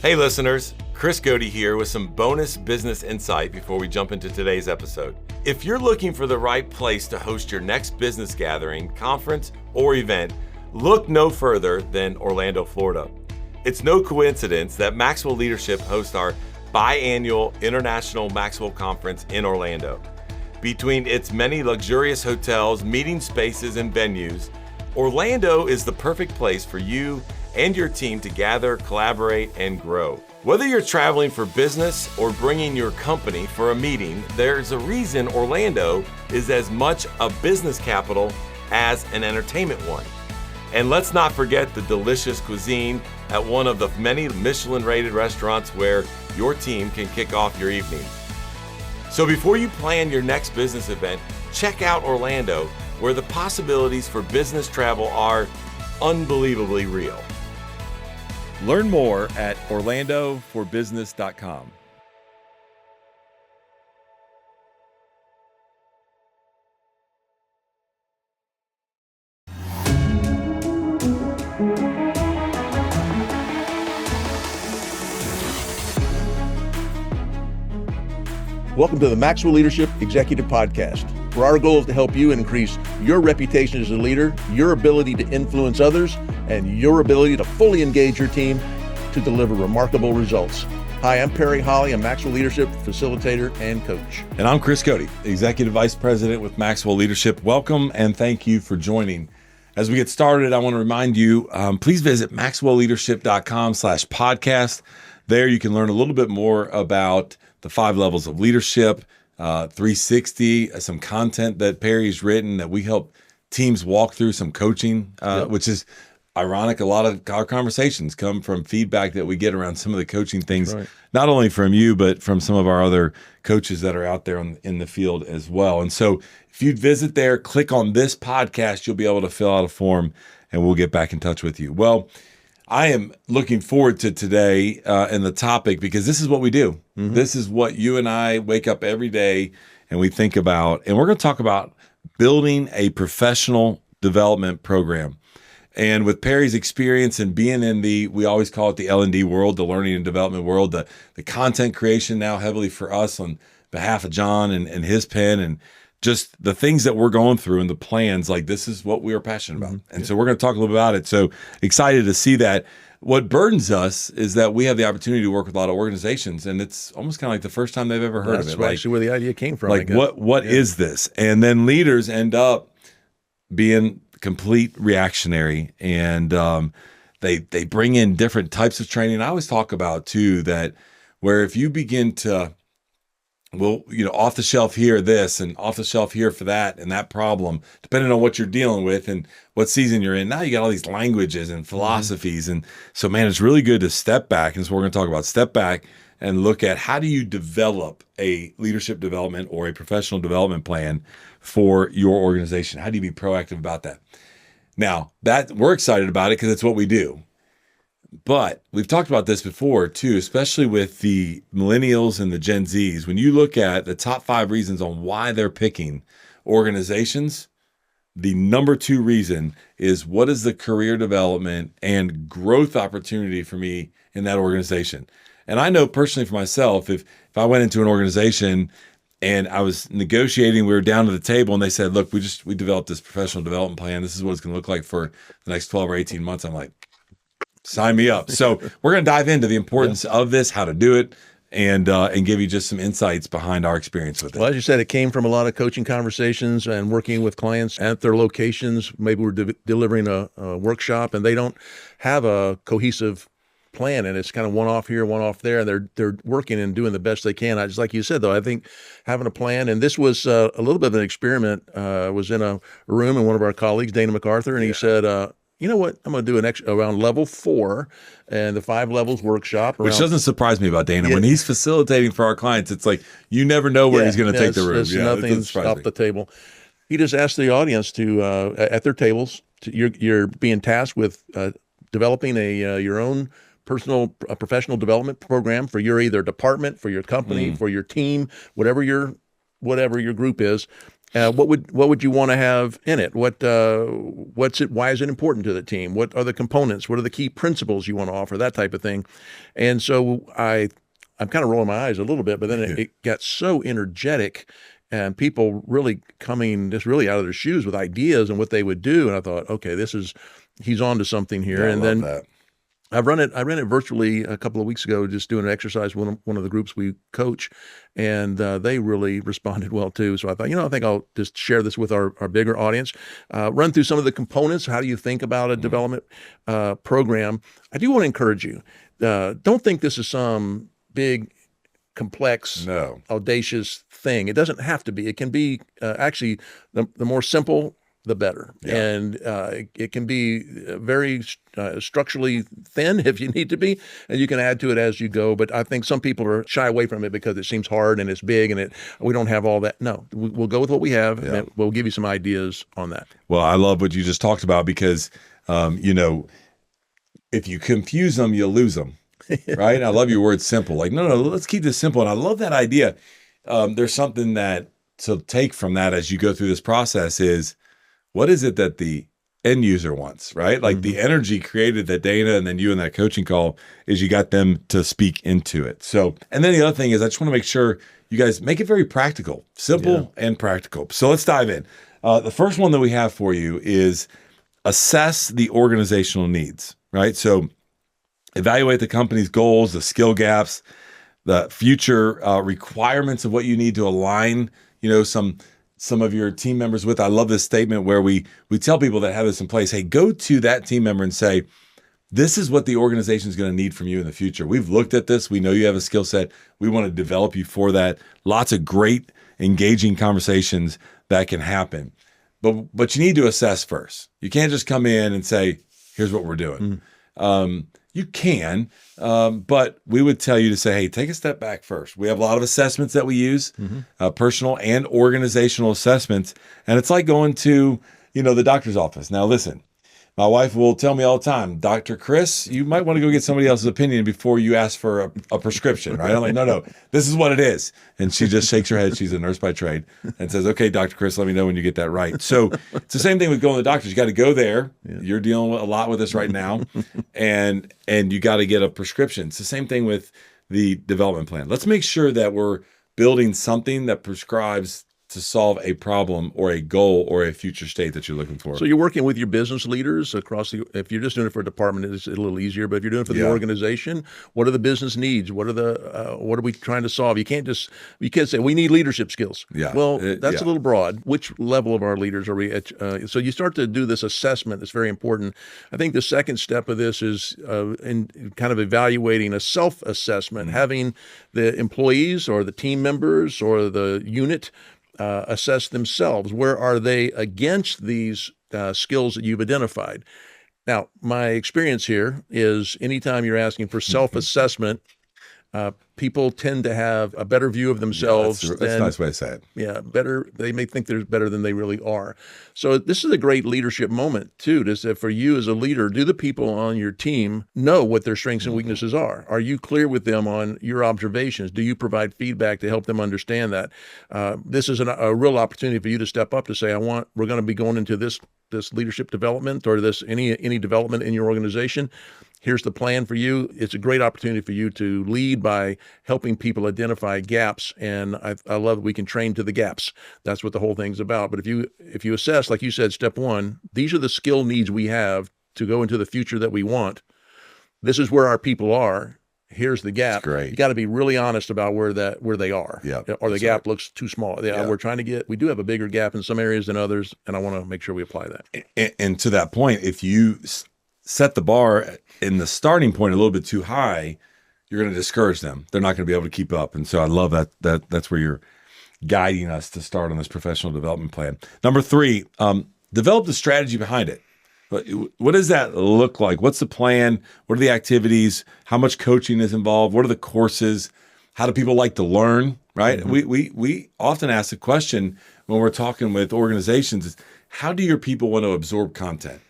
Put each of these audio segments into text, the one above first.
Hey listeners, Chris Goede here with some bonus business insight before we jump into today's episode. If you're looking for the right place to host your next business gathering, conference, or event, look no further than Orlando, Florida. It's no coincidence that Maxwell Leadership hosts our biannual International Maxwell Conference in Orlando. Between its many luxurious hotels, meeting spaces, and venues, Orlando is the perfect place for you and your team to gather, collaborate, and grow. Whether you're traveling for business or bringing your company for a meeting, there's a reason Orlando is as much a business capital as an entertainment one. And let's not forget the delicious cuisine at one of the many Michelin-rated restaurants where your team can kick off your evening. So before you plan your next business event, check out Orlando, where the possibilities for business travel are unbelievably real. Learn more at orlandoforbusiness.com. Welcome to the Maxwell Leadership Executive Podcast, where our goal is to help you increase your reputation as a leader, your ability to influence others, and your ability to fully engage your team to deliver remarkable results. Hi, I'm Holly, a Maxwell Leadership Facilitator and Coach. And I'm Chris Goede, Executive Vice President with Maxwell Leadership. Welcome and thank you for joining. As we get started, I want to remind you, please visit maxwellleadership.com/podcast. There you can learn a little bit more about the 5 levels of leadership, 360, some content that Perry's written that we help teams walk through, some coaching, which is ironic. A lot of our conversations come from feedback that we get around some of the coaching things, right, not only from you, but from some of our other coaches that are out there in the field as well. And so if you'd visit there, click on this podcast, you'll be able to fill out a form and we'll get back in touch with you. Well, I am looking forward to today and the topic because this is what we do. Mm-hmm. This is what you and I wake up every day and we think about. And we're going to talk about building a professional development program. And with Perry's experience and being in we always call it the L&D world, the learning and development world, the content creation now heavily for us on behalf of John and his pen, and just the things that we're going through and the plans, like this is what we are passionate about. Mm-hmm. And so we're going to talk a little bit about it. So excited to see that. What burdens us is that we have the opportunity to work with a lot of organizations, and it's almost kind of like the first time they've ever heard of it. That's actually where the idea came from. Like what is this? And then leaders end up being complete reactionary, and they bring in different types of training. I always talk about too that where if you begin to, off the shelf here this and off the shelf here for that and that problem, depending on what you're dealing with and what season you're in. Now you got all these languages and philosophies, and so man, it's really good to step back. And so we're going to talk about step back and look at how do you develop a leadership development or a professional development plan for your organization. How do you be proactive about that? Now, that we're excited about it because it's what we do. But we've talked about this before too, especially with the millennials and the Gen Zs. When you look at the top 5 reasons on why they're picking organizations, the number 2 reason is what is the career development and growth opportunity for me in that organization. And I know personally for myself, if I went into an organization and I was negotiating, we were down to the table and they said, look, we developed this professional development plan. This is what it's going to look like for the next 12 or 18 months. I'm like, sign me up. So we're going to dive into the importance of this, how to do it, and give you just some insights behind our experience with it. Well, as you said, it came from a lot of coaching conversations and working with clients at their locations. Maybe we're delivering a workshop and they don't have a cohesive plan, and it's kind of one off here, one off there, and they're working and doing the best they can. Just like you said, though, I think having a plan, and this was a little bit of an experiment. I was in a room and one of our colleagues, Dana MacArthur, and he said, you know what, I'm going to do around level 4 and the 5 levels workshop. Which doesn't surprise me about Dana. When he's facilitating for our clients, it's like, you never know where he's going to take the room. Nothing's off the table. He just asked the audience to, at their tables, you're being tasked with developing your own personal professional development program for your either department, for your company, for your team, whatever your group is. What would you want to have in it? What's it? Why is it important to the team? What are the components? What are the key principles you want to offer? That type of thing. And so I'm kind of rolling my eyes a little bit, but then it got so energetic, and people really coming just really out of their shoes with ideas and what they would do. And I thought, okay, he's on to something here. Yeah, and I love then that. I ran it virtually a couple of weeks ago, just doing an exercise with one of the groups we coach, and they really responded well too. So I thought, I think I'll just share this with our bigger audience, run through some of the components. How do you think about a development program? I do want to encourage you. Don't think this is some big, complex, No. audacious thing. It doesn't have to be. It can be actually the more simple, the better. Yeah. And it can be very structurally thin if you need to be, and you can add to it as you go. But I think some people are shy away from it because it seems hard and it's big and we don't have all that. No, we'll go with what we have, and then we'll give you some ideas on that. Well, I love what you just talked about because, if you confuse them, you'll lose them, right? I love your word simple. Like, no, let's keep this simple. And I love that idea. There's something that to take from that as you go through this process is, what is it that the end user wants, right? Like the energy created that Dana and then you in that coaching call is you got them to speak into it. So, and then the other thing is I just want to make sure you guys make it very practical, simple and practical. So let's dive in. The first one that we have for you is assess the organizational needs, right? So evaluate the company's goals, the skill gaps, the future requirements of what you need to align, some of your team members with. I love this statement where we tell people that have this in place, hey, go to that team member and say, this is what the organization is going to need from you in the future. We've looked at this. We know you have a skill set. We want to develop you for that. Lots of great, engaging conversations that can happen. But you need to assess first. You can't just come in and say, here's what we're doing. You can, but we would tell you to say, hey, take a step back first. We have a lot of assessments that we use, personal and organizational assessments. And it's like going to, the doctor's office. Now, listen, my wife will tell me all the time, Dr. Chris, you might want to go get somebody else's opinion before you ask for a prescription, right? I'm like, no, this is what it is. And she just shakes her head. She's a nurse by trade and says, okay, Dr. Chris, let me know when you get that right. So it's the same thing with going to the doctors. You got to go there. Yeah. You're dealing with a lot with this right now. and you got to get a prescription. It's the same thing with the development plan. Let's make sure that we're building something that prescribes to solve a problem or a goal or a future state that you're looking for. So you're working with your business leaders across if you're just doing it for a department, it's a little easier, but if you're doing it for the organization, what are the business needs? What are we trying to solve? You can't say we need leadership skills. Yeah. Well, that's a little broad. Which level of our leaders are we at? So you start to do this assessment. It's very important. I think the second step of this is in kind of evaluating a self-assessment, having the employees or the team members or the unit assess themselves. Where are they against these skills that you've identified? Now, my experience here is anytime you're asking for self-assessment, people tend to have a better view of themselves. That's a nice way to say it. Yeah, better. They may think they're better than they really are. So this is a great leadership moment too. For you as a leader, do the people on your team know what their strengths and weaknesses are? Are you clear with them on your observations? Do you provide feedback to help them understand that? This is a real opportunity for you to step up to say, we're going to be going into this leadership development or this any development in your organization. Here's the plan for you. It's a great opportunity for you to lead by helping people identify gaps. And I love that we can train to the gaps. That's what the whole thing's about. But if you assess, like you said, step one, these are the skill needs we have to go into the future that we want. This is where our people are. Here's the gap. That's great. You got to be really honest about where they are. Yeah. Or the gap looks too small. We do have a bigger gap in some areas than others. And I want to make sure we apply that. And to that point, if you set the bar in the starting point a little bit too high, you're going to discourage them. They're not going to be able to keep up. And so I love that's where you're guiding us to start on this professional development plan. Number 3, develop the strategy behind it. What does that look like? What's the plan? What are the activities? How much coaching is involved? What are the courses? How do people like to learn, right? Mm-hmm. We often ask the question when we're talking with organizations is, how do your people want to absorb content?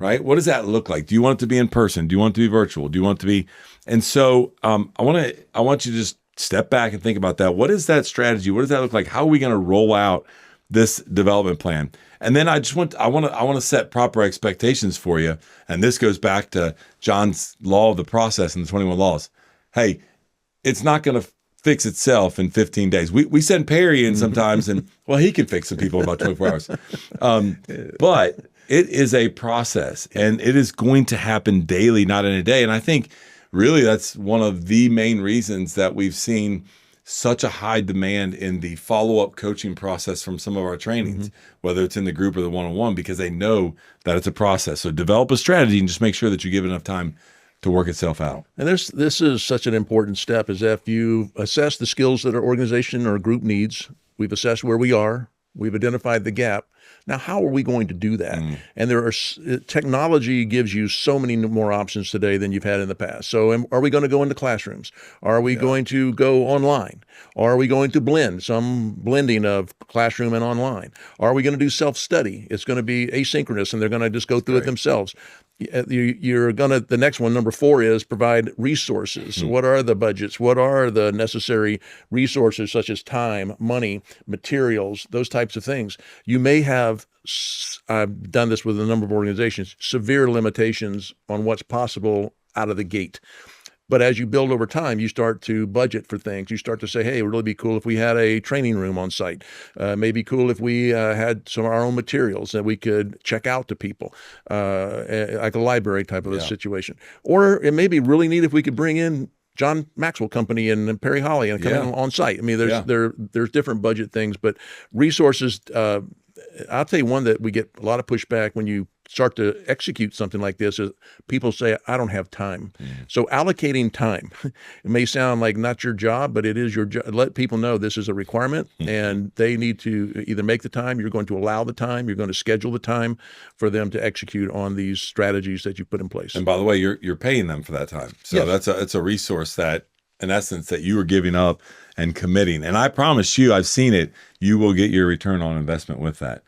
Right? What does that look like? Do you want it to be in person? Do you want it to be virtual? Do you want it to be? And so I want you to just step back and think about that. What is that strategy? What does that look like? How are we going to roll out this development plan. And then I want to set proper expectations for you. And this goes back to John's law of the process and the 21 laws. Hey, it's not going to fix itself in 15 days. We send Perry in sometimes, and well, he can fix some people in about 24 hours. But it is a process, and it is going to happen daily, not in a day. And I think really that's one of the main reasons that we've seen such a high demand in the follow-up coaching process from some of our trainings, whether it's in the group or the one-on-one, because they know that it's a process. So develop a strategy and just make sure that you give enough time to work itself out. And this is such an important step, is if you assess the skills that our organization or group needs, we've assessed where we are, we've identified the gap. Now, how are we going to do that? And technology gives you so many more options today than you've had in the past. So are we going to go into classrooms? Are we going to go online? Are we going to blend, some blending of classroom and online? Are we going to do self-study? It's going to be asynchronous, and they're going to just go through it themselves. You're going to, the next one, number 4, is provide resources. What are the budgets? What are the necessary resources, such as time, money, materials, those types of things? You may have, I've done this with a number of organizations, severe limitations on what's possible out of the gate. But as you build over time, you start to budget for things. You start to say, hey, it would really be cool if we had a training room on site. Maybe cool if we had some of our own materials that we could check out to people, like a library type of a situation. Or it may be really neat if we could bring in John Maxwell Company and Perry Holly and come in on site. I mean, there's different budget things, but resources. I'll tell you one that we get a lot of pushback when you start to execute something like this is people say, I don't have time. So allocating time, it may sound like not your job, but it is your job. Let people know this is a requirement and they need to either make the time, you're going to allow the time, you're going to schedule the time for them to execute on these strategies that you put in place. And by the way, you're paying them for that time. So it's a resource that, in essence, that you are giving up and committing. And I promise you, I've seen it, you will get your return on investment with that.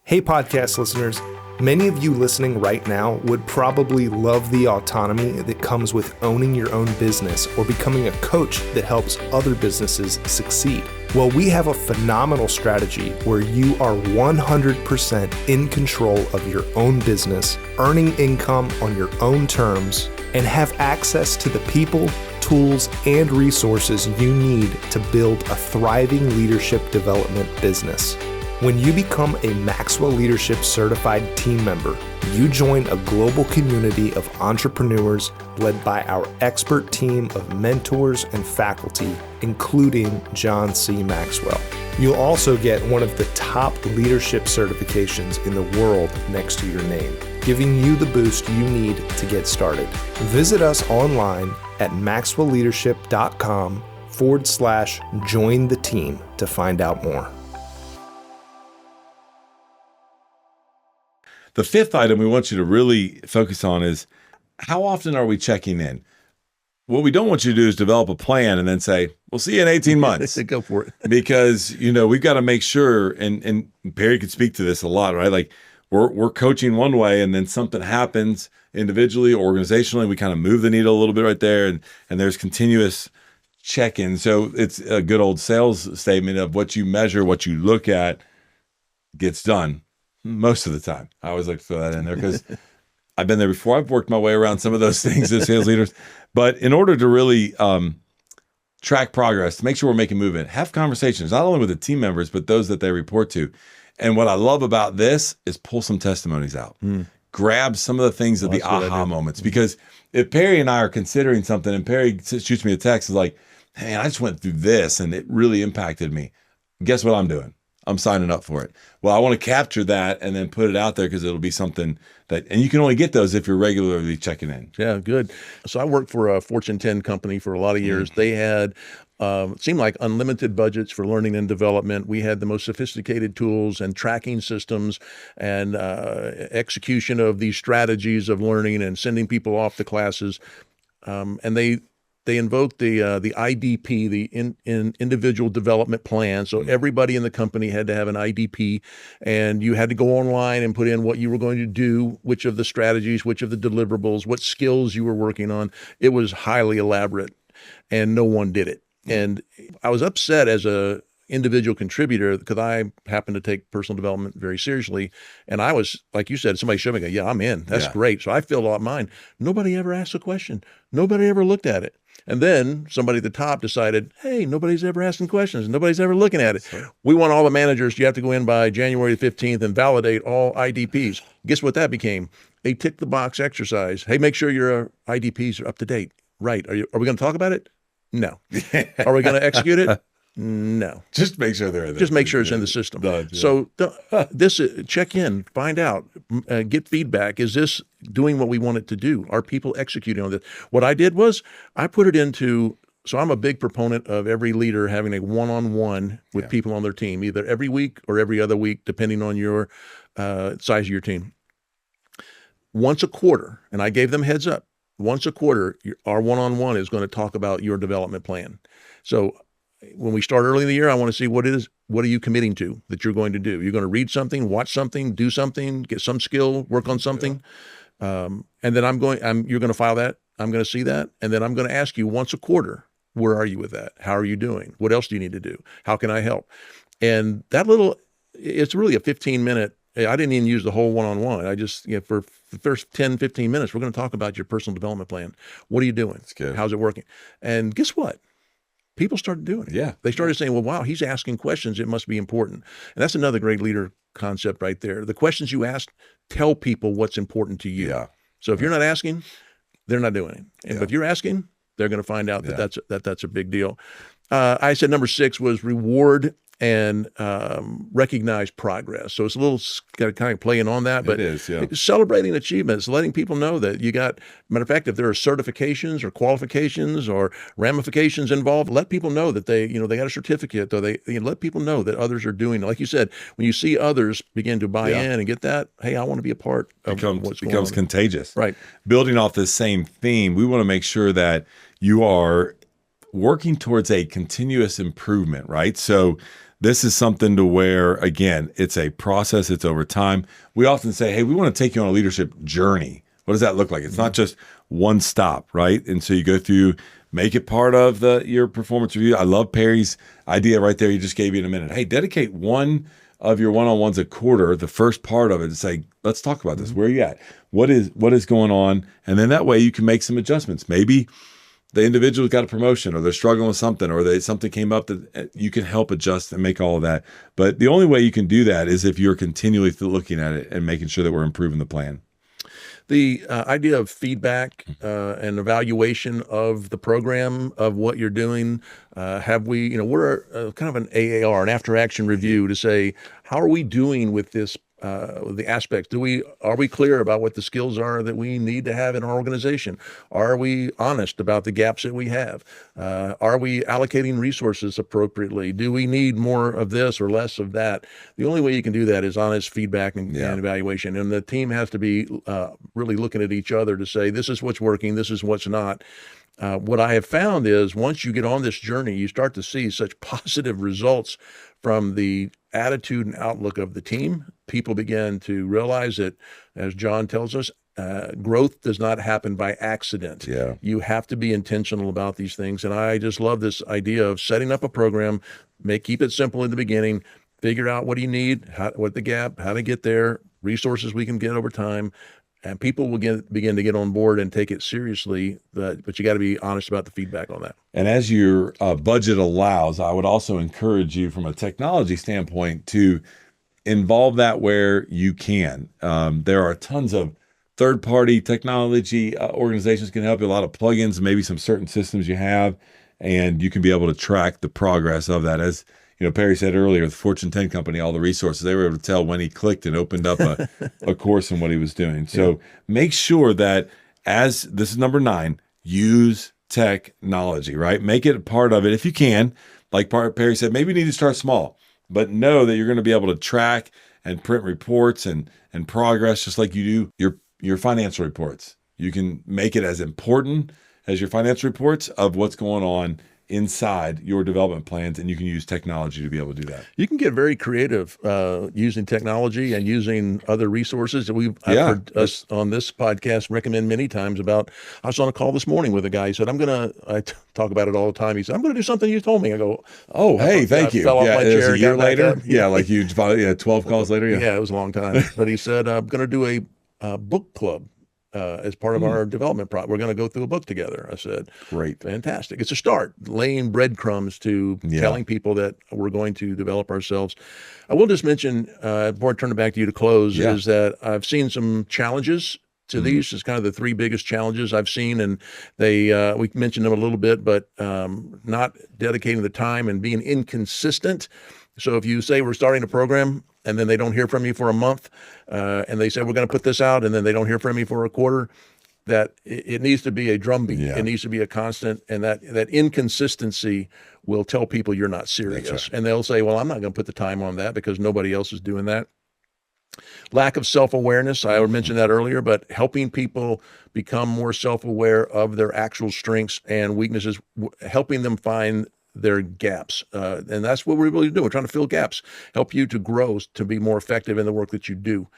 Hey, podcast listeners. Many of you listening right now would probably love the autonomy that comes with owning your own business or becoming a coach that helps other businesses succeed. Well, we have a phenomenal strategy where you are 100% in control of your own business, earning income on your own terms, and have access to the people, tools, and resources you need to build a thriving leadership development business. When you become a Maxwell Leadership Certified team member, you join a global community of entrepreneurs led by our expert team of mentors and faculty, including John C. Maxwell. You'll also get one of the top leadership certifications in the world next to your name, giving you the boost you need to get started. Visit us online at maxwellleadership.com/join the team to find out more. The 5th item we want you to really focus on is how often are we checking in? What we don't want you to do is develop a plan and then say, we'll see you in 18 months. Go for it. Because, we've got to make sure, and Perry could speak to this a lot, right? Like we're coaching one way and then something happens individually or organizationally. We kind of move the needle a little bit right there. And there's continuous check-in. So it's a good old sales statement of what you measure, what you look at gets done. Most of the time. I always like to throw that in there because I've been there before. I've worked my way around some of those things as sales leaders. But in order to really track progress, to make sure we're making movement, have conversations, not only with the team members, but those that they report to. And what I love about this is pull some testimonies out. Grab some of the things of the aha moments. Because if Perry and I are considering something and Perry shoots me a text, is like, hey, I just went through this and it really impacted me. Guess what I'm doing? I'm signing up for it. Well, I want to capture that and then put it out there because it'll be something that, and you can only get those if you're regularly checking in. Yeah, good. So I worked for a Fortune 10 company for a lot of years. They had, seemed like unlimited budgets for learning and development. We had the most sophisticated tools and tracking systems and execution of these strategies of learning and sending people off to classes. And they invoked the IDP, the individual development plan. So everybody in the company had to have an IDP, and you had to go online and put in what you were going to do, which of the strategies, which of the deliverables, what skills you were working on. It was highly elaborate, and no one did it. And I was upset as a individual contributor, because I happen to take personal development very seriously. And I was, like you said, somebody showed me, yeah, I'm in. That's great. So I filled out mine. Nobody ever asked a question. Nobody ever looked at it. And then somebody at the top decided, hey, nobody's ever asking questions. Nobody's ever looking at it. We want all the managers, you have to go in by January 15th and validate all IDPs. Guess what that became? A tick the box exercise. Hey, make sure your IDPs are up to date. Right. Are we going to talk about it? No. Are we going to execute it? No. Just make sure they're in there. Just make sure it's in the system. So this check in, find out, get feedback. Is this doing what we want it to do? Are people executing on this? What I did was I put it into, so I'm a big proponent of every leader having a one-on-one with people on their team, either every week or every other week, depending on your size of your team. Once a quarter, and I gave them heads up, once a quarter, our one-on-one is going to talk about your development plan. So when we start early in the year, I want to see what are you committing to that you're going to do? You're going to read something, watch something, do something, get some skill, work on something. And then you're going to file that. I'm going to see that. And then I'm going to ask you once a quarter, where are you with that? How are you doing? What else do you need to do? How can I help? And it's really a 15-minute. I didn't even use the whole one-on-one. I just, for the first 10, 15 minutes, we're going to talk about your personal development plan. What are you doing? That's good. How's it working? And guess what? People started doing it. Yeah. They started saying, well, wow, he's asking questions. It must be important. And that's another great leader concept right there. The questions you ask tell people what's important to you. Yeah. So if you're not asking, they're not doing it. And if you're asking, they're going to find out that that's a big deal. I said number 6 was reward and recognize progress. So it's a little kind of playing on that, but it is, celebrating achievements, letting people know that you got, matter of fact, if there are certifications or qualifications or ramifications involved, let people know that they got a certificate, or let people know that others are doing it. Like you said, when you see others begin to buy in and get that, hey, I want to be a part of what's going on. Becomes contagious. Right. Building off this same theme, we want to make sure that you are working towards a continuous improvement, right? So this is something to where, again, it's a process, it's over time. We often say, hey, we want to take you on a leadership journey. What does that look like? It's not just one stop, right? And so you go through, make it part of your performance review. I love Perry's idea right there. He just gave you in a minute. Hey, dedicate one of your one-on-ones a quarter, the first part of it, to say, let's talk about this. Where are you at? What is going on? And then that way you can make some adjustments. Maybe the individual got a promotion, or they're struggling with something, or something came up that you can help adjust and make all of that. But the only way you can do that is if you're continually looking at it and making sure that we're improving the plan. The idea of feedback and evaluation of the program, of what you're doing, we're kind of an AAR, an after action review, to say, how are we doing with this? The aspects. Are we clear about what the skills are that we need to have in our organization? Are we honest about the gaps that we have? Are we allocating resources appropriately? Do we need more of this or less of that? The only way you can do that is honest feedback and evaluation. And the team has to be really looking at each other to say, this is what's working, this is what's not. What I have found is once you get on this journey, you start to see such positive results from the attitude and outlook of the team. People begin to realize that, as John tells us, growth does not happen by accident. Yeah. You have to be intentional about these things. And I just love this idea of setting up a program, keep it simple in the beginning, figure out what you need, what the gap, how to get there, resources we can get over time. And people will begin to get on board and take it seriously, but you got to be honest about the feedback on that. And as your budget allows, I would also encourage you from a technology standpoint to involve that where you can. There are tons of third-party technology organizations can help you, a lot of plugins, maybe some certain systems you have, and you can be able to track the progress of that. As Perry said earlier, the Fortune 10 company, all the resources, they were able to tell when he clicked and opened up a course and what he was doing. So make sure that, as this is number 9, use technology, right? Make it a part of it if you can. Like Perry said, maybe you need to start small, but know that you're going to be able to track and print reports and progress just like you do your financial reports. You can make it as important as your financial reports of what's going on inside your development plans, and you can use technology to be able to do that. You can get very creative using technology and using other resources. I've heard us on this podcast recommend many times about, I was on a call this morning with a guy. He said, I talk about it all the time. He said, I'm going to do something you told me. I go, oh, hey, thank you. Fell off my it was chair, a year later. Yeah, like 12 calls later. Yeah, it was a long time. But he said, I'm going to do a book club. As part of our development project, we're going to go through a book together. I said, great. Fantastic. It's a start, laying breadcrumbs to telling people that we're going to develop ourselves. I will just mention, before I turn it back to you to close, is that I've seen some challenges to these. It's kind of the three biggest challenges I've seen, and we mentioned them a little bit, but not dedicating the time and being inconsistent. So if you say we're starting a program and then they don't hear from you for a month, and they say we're going to put this out, and then they don't hear from you for a quarter, that it needs to be a drumbeat. Yeah. It needs to be a constant, and that inconsistency will tell people you're not serious. Right. And they'll say, well, I'm not going to put the time on that because nobody else is doing that. Lack of self-awareness, I mentioned that earlier, but helping people become more self-aware of their actual strengths and weaknesses, helping them find their gaps. And that's what we're really doing. We're trying to fill gaps, help you to grow, to be more effective in the work that you do.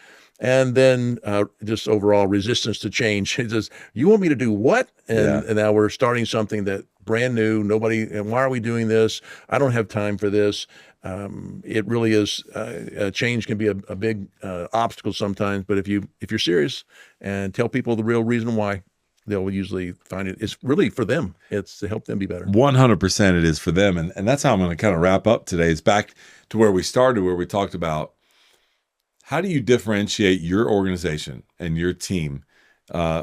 And then just overall resistance to change. It says, you want me to do what? And now we're starting something that brand new, and why are we doing this? I don't have time for this. It really is, change can be a big obstacle sometimes, but if you're serious and tell people the real reason why, they'll usually find it's really for them. It's to help them be better. 100% it is for them. And that's how I'm going to kind of wrap up today. It's back to where we started, where we talked about how do you differentiate your organization and your team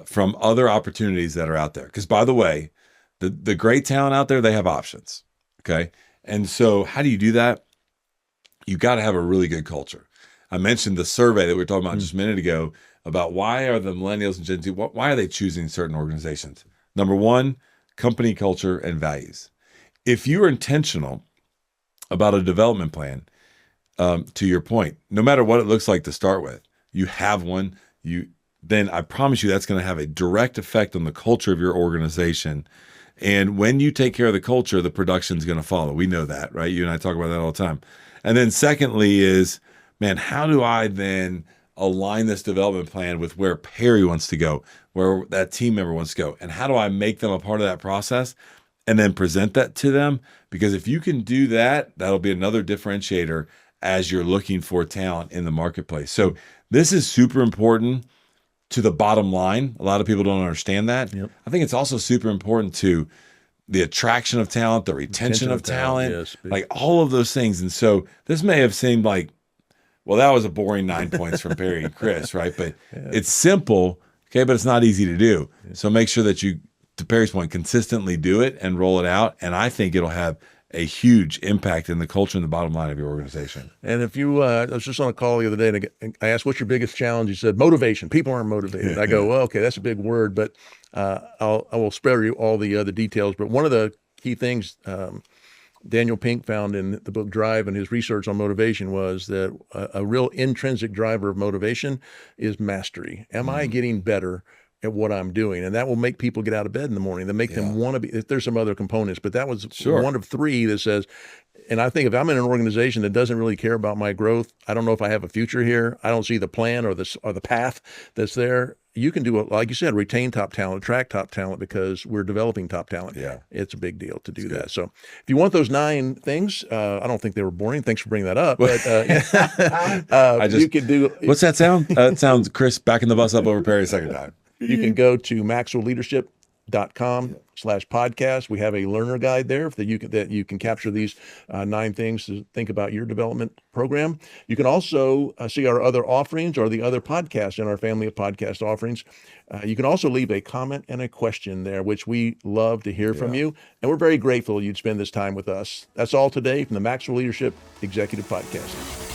from other opportunities that are out there? Because by the way, the great talent out there, they have options. Okay. And so how do you do that? You got to have a really good culture. I mentioned the survey that we were talking about just a minute ago about why are the millennials and Gen Z, why are they choosing certain organizations? Number one, company culture and values. If you're intentional about a development plan, to your point, no matter what it looks like to start with, you have one, then I promise you that's going to have a direct effect on the culture of your organization. And when you take care of the culture, the production's going to follow. We know that, right? You and I talk about that all the time. And then secondly is, man, how do I then align this development plan with where Perry wants to go, where that team member wants to go? And how do I make them a part of that process and then present that to them? Because if you can do that, that'll be another differentiator as you're looking for talent in the marketplace. So this is super important to the bottom line. A lot of people don't understand that. Yep. I think it's also super important to the attraction of talent, the retention of talent, yes, like all of those things. And so this may have seemed like, well, that was a boring 9 points from Perry and Chris, right? But it's simple, okay, but it's not easy to do. So make sure that you, to Perry's point, consistently do it and roll it out. And I think it'll have a huge impact in the culture and the bottom line of your organization. And if you, I was just on a call the other day and I asked, what's your biggest challenge? You said, motivation. People aren't motivated. I go, well, okay, that's a big word, but I will spare you all the other details. But one of the key things Daniel Pink found in the book Drive and his research on motivation was that a real intrinsic driver of motivation is mastery. Am I getting better at what I'm doing? And that will make people get out of bed in the morning. That make them want to be. There's some other components, but that was one of three that says, and I think if I'm in an organization that doesn't really care about my growth, I don't know if I have a future here. I don't see the plan or the path that's there. You can do it, like you said, retain top talent, attract top talent, because we're developing top talent. Yeah, it's a big deal to do that. So if you want those 9 things, I don't think they were boring. Thanks for bringing that up. But you can do. What's that sound? It sounds Chris backing the bus up over Perry a second time. You can go to maxwellleadership.com/podcast. We have a learner guide there that you can capture these 9 things to think about your development program. You can also see our other offerings or the other podcasts in our family of podcast offerings. You can also leave a comment and a question there, which we love to hear from you. And we're very grateful you'd spend this time with us. That's all today from the Maxwell Leadership Executive Podcast.